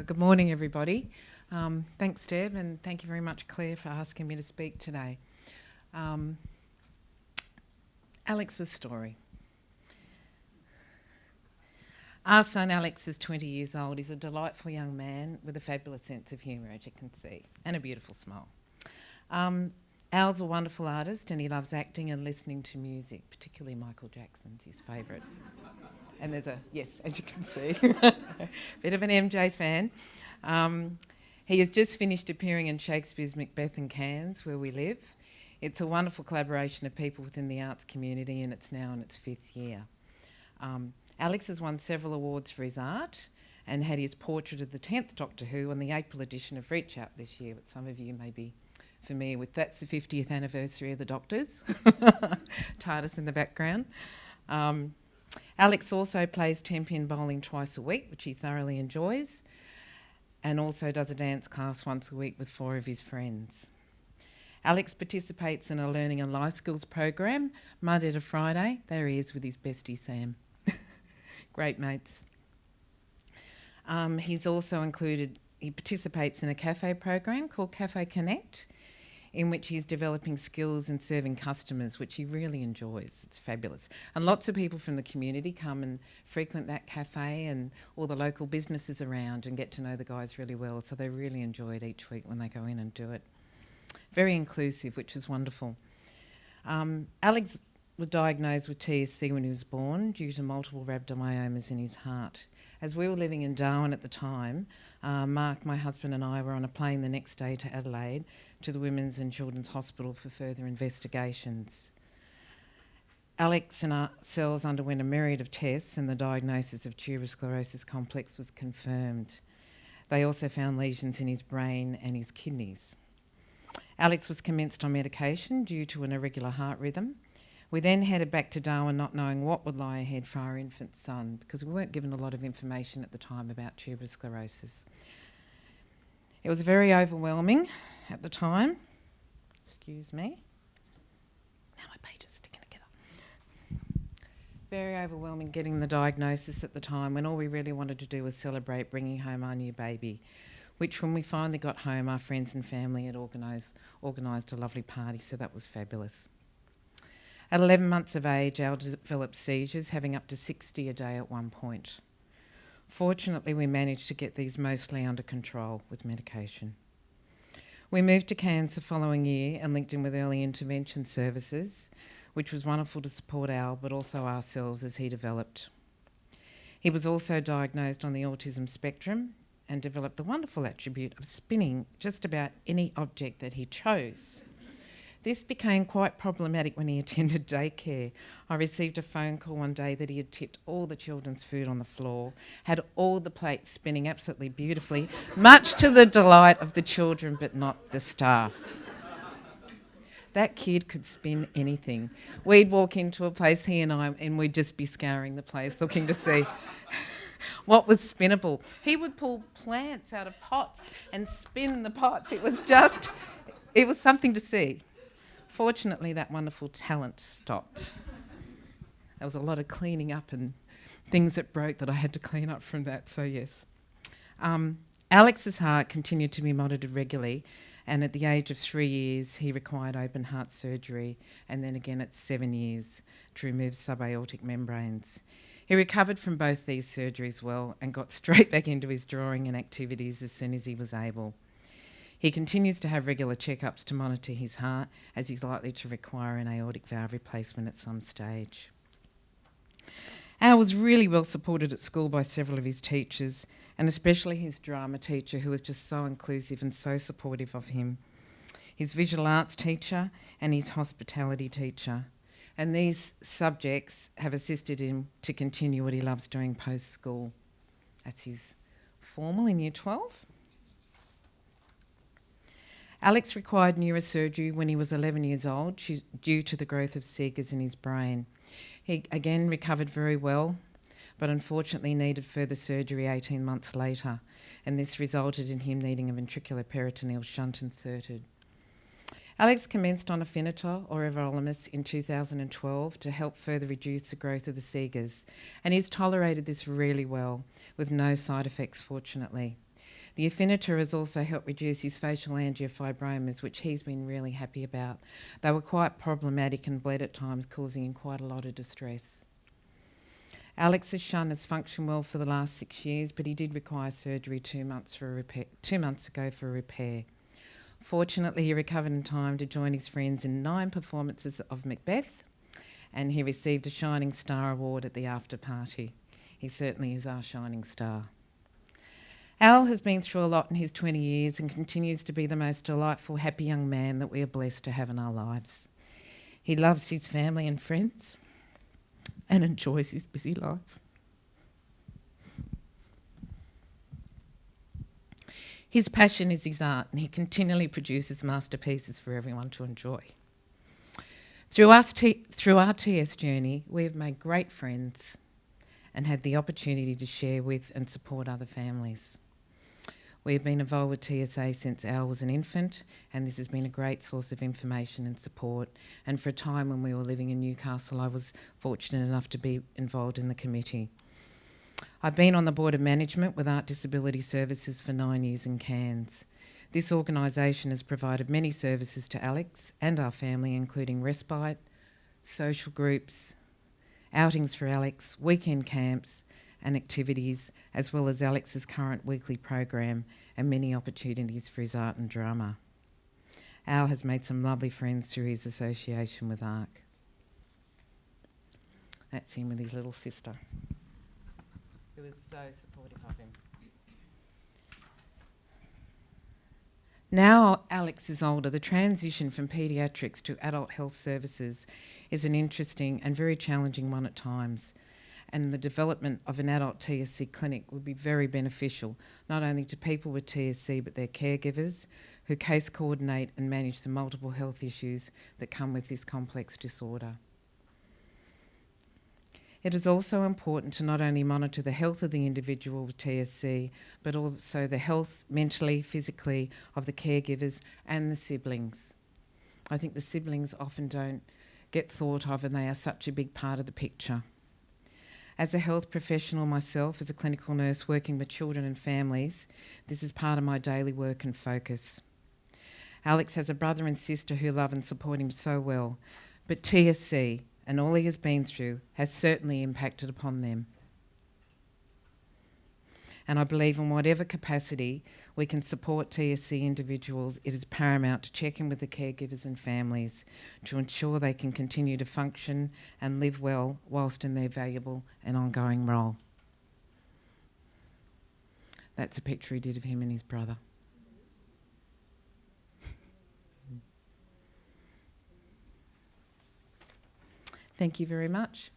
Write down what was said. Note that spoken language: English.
Good morning, everybody. Thanks, Deb, and thank you very much, Claire, for asking me to speak today. Alex's story. Our son Alex is 20 years old. He's a delightful young man with a fabulous sense of humour, as you can see, and a beautiful smile. Al's a wonderful artist and he loves acting and listening to music, particularly Michael Jackson's his favourite. And there's yes, as you can see, bit of an MJ fan. He has just finished appearing in Shakespeare's Macbeth in Cairns, where we live. It's a wonderful collaboration of people within the arts community, and it's now in its 5th year. Alex has won several awards for his art and had his portrait of the 10th Doctor Who on the April edition of Reach Out this year, but some of you may be familiar with. That's the 50th anniversary of the Doctors. TARDIS in the background. Alex also plays 10-pin bowling twice a week, which he thoroughly enjoys, and also does a dance class once a week with 4 of his friends. Alex participates in a learning and life skills program, Monday to Friday. There he is with his bestie Sam. Great mates. He participates in a cafe program called Cafe Connect, in which he's developing skills in serving customers, which he really enjoys. It's fabulous. And lots of people from the community come and frequent that cafe, and all the local businesses around, and get to know the guys really well. So they really enjoy it each week when they go in and do it. Very inclusive, which is wonderful. Alex was diagnosed with TSC when he was born due to multiple rhabdomyomas in his heart. As we were living in Darwin at the time, Mark, my husband, and I were on a plane the next day to Adelaide to the Women's and Children's Hospital for further investigations. Alex and ourselves underwent a myriad of tests and the diagnosis of tuberous sclerosis complex was confirmed. They also found lesions in his brain and his kidneys. Alex was commenced on medication due to an irregular heart rhythm. We then headed back to Darwin not knowing what would lie ahead for our infant son, because we weren't given a lot of information at the time about tuberous sclerosis. It was very overwhelming at the time. Excuse me. Now my page is sticking together. Very overwhelming getting the diagnosis at the time, when all we really wanted to do was celebrate bringing home our new baby, which when we finally got home, our friends and family had organised a lovely party, so that was fabulous. At 11 months of age, Al developed seizures, having up to 60 a day at one point. Fortunately, we managed to get these mostly under control with medication. We moved to Cairns the following year and linked in with early intervention services, which was wonderful to support Al, but also ourselves as he developed. He was also diagnosed on the autism spectrum and developed the wonderful attribute of spinning just about any object that he chose. This became quite problematic when he attended daycare. I received a phone call one day that he had tipped all the children's food on the floor, had all the plates spinning absolutely beautifully, much to the delight of the children but not the staff. That kid could spin anything. We'd walk into a place, he and I, and we'd just be scouring the place looking to see what was spinnable. He would pull plants out of pots and spin the pots. It was something to see. Fortunately, that wonderful talent stopped. There was a lot of cleaning up and things that broke that I had to clean up from that, so yes. Alex's heart continued to be monitored regularly, and at the age of 3 years, he required open heart surgery, and then again at 7 years to remove subaortic membranes. He recovered from both these surgeries well and got straight back into his drawing and activities as soon as he was able. He continues to have regular checkups to monitor his heart, as he's likely to require an aortic valve replacement at some stage. Al was really well supported at school by several of his teachers, and especially his drama teacher, who was just so inclusive and so supportive of him, his visual arts teacher and his hospitality teacher. And these subjects have assisted him to continue what he loves doing post-school. That's his formal in Year 12. Alex required neurosurgery when he was 11 years old due to the growth of SIGAs in his brain. He again recovered very well, but unfortunately needed further surgery 18 months later, and this resulted in him needing a ventricular peritoneal shunt inserted. Alex commenced on Afinitor or everolimus in 2012 to help further reduce the growth of the SIGAs, and he's tolerated this really well with no side effects, fortunately. The Affinita has also helped reduce his facial angiofibromas, which he's been really happy about. They were quite problematic and bled at times, causing him quite a lot of distress. Alex's shunt has functioned well for the last 6 years, but he did require surgery 2 months ago for a repair. Fortunately, he recovered in time to join his friends in 9 performances of Macbeth, and he received a Shining Star Award at the after party. He certainly is our shining star. Al has been through a lot in his 20 years and continues to be the most delightful, happy young man that we are blessed to have in our lives. He loves his family and friends and enjoys his busy life. His passion is his art, and he continually produces masterpieces for everyone to enjoy. Through our TS journey, we have made great friends and had the opportunity to share with and support other families. We have been involved with TSA since Al was an infant, and this has been a great source of information and support. And for a time when we were living in Newcastle, I was fortunate enough to be involved in the committee. I've been on the Board of Management with Art Disability Services for 9 years in Cairns. This organisation has provided many services to Alex and our family, including respite, social groups, outings for Alex, weekend camps and activities, as well as Alex's current weekly program and many opportunities for his art and drama. Al has made some lovely friends through his association with ARC. That's him with his little sister, who is so supportive of him. Now Alex is older, the transition from paediatrics to adult health services is an interesting and very challenging one at times, and the development of an adult TSC clinic would be very beneficial, not only to people with TSC but their caregivers, who case coordinate and manage the multiple health issues that come with this complex disorder. It is also important to not only monitor the health of the individual with TSC, but also the health, mentally, physically, of the caregivers and the siblings. I think the siblings often don't get thought of, and they are such a big part of the picture. As a health professional myself, as a clinical nurse working with children and families, this is part of my daily work and focus. Alex has a brother and sister who love and support him so well, but TSC and all he has been through has certainly impacted upon them. And I believe in whatever capacity we can support TSC individuals, it is paramount to check in with the caregivers and families to ensure they can continue to function and live well whilst in their valuable and ongoing role. That's a picture he did of him and his brother. Thank you very much.